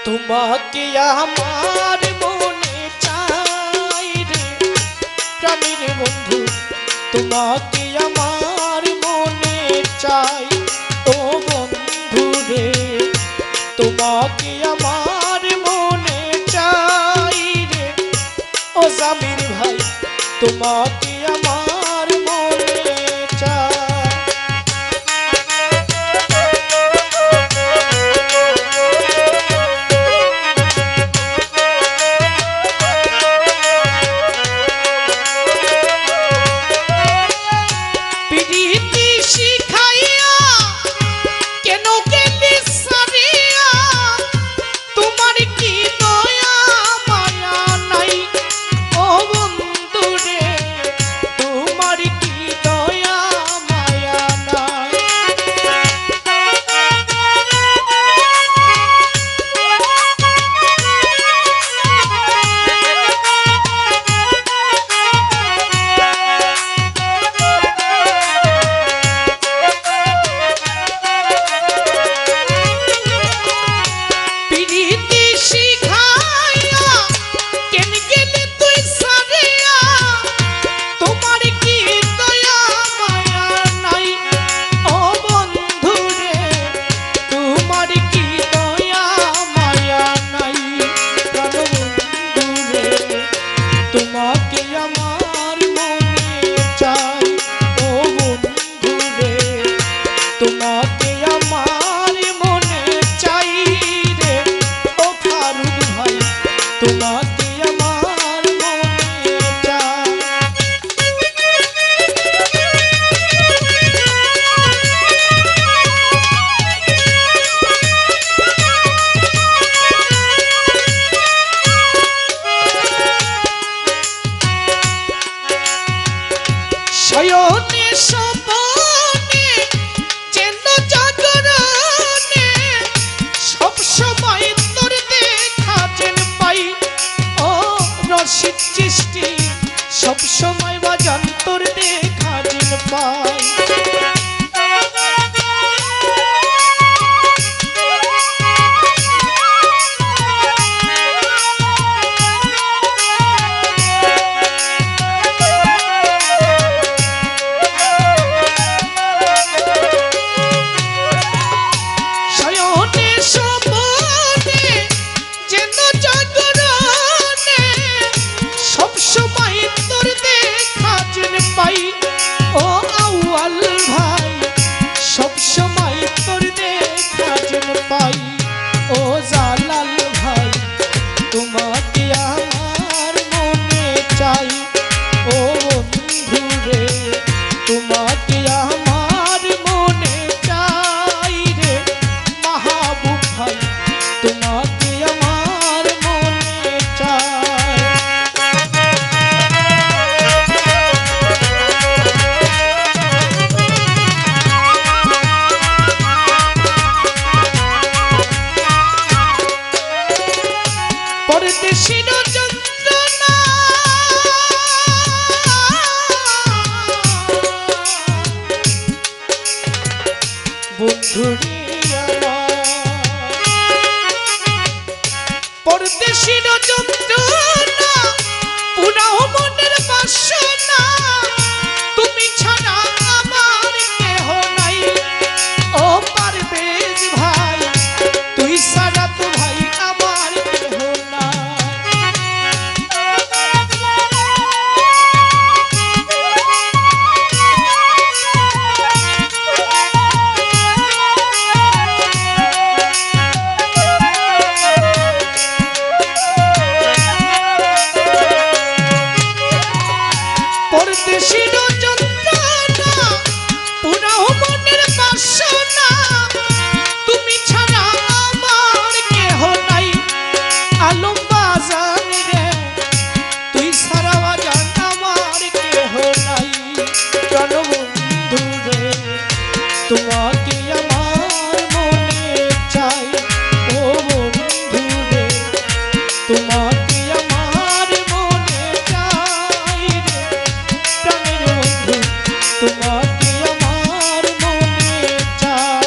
তোমাকে আমার মনে চাই রে প্রাণের বন্ধু, তোমাকে আমার মনে চাই ও বন্ধু রে, তোমাকে আমার মনে চাই রে ও জামির ভাই, তোমাকে আমার মনে চাই। সব সময় বাজান তোর দেখা দিন পাই, পরদেশীর যন্ত্রণা পুরাও মনের বাসনা, তুমি ছাড়া আমার কেহ নাই ও পারভেজ ভাই, তুই ছাড়া তো ভাই আমার কেহ নাই। পরদেশীর যন্ত্রণা পুরাও মনের বাসনা, তুমি ছাড়া আমার কেহ নাই আলম বাজান রে, তুই ছাড়া বাজান আমার কেহ নাই। প্রাণবন্ধু রে তোমাকে আমার মনে চাই ও বন্ধু রে, তোমাকে আমার মনে চাই রে প্রাণের বন্ধু, তোমাকে আমার মনে চাই।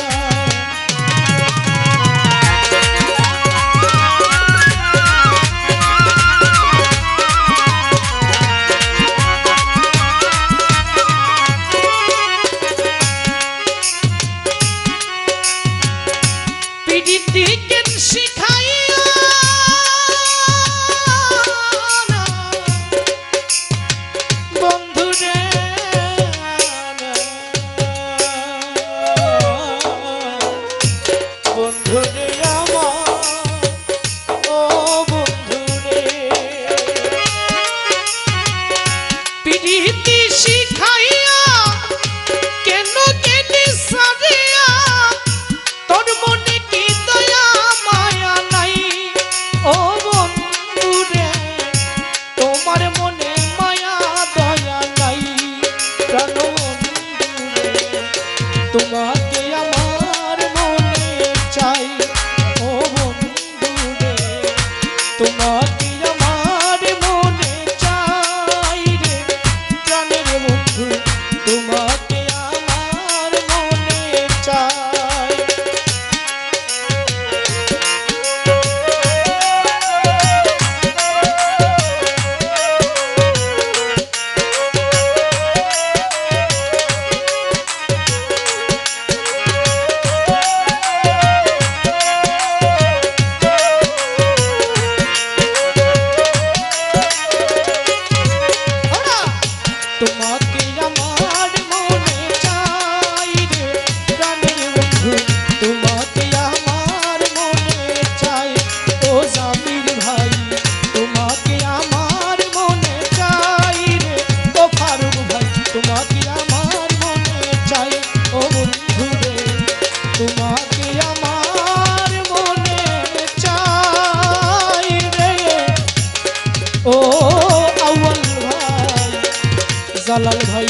জালাল ভাই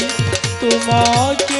তোমাকে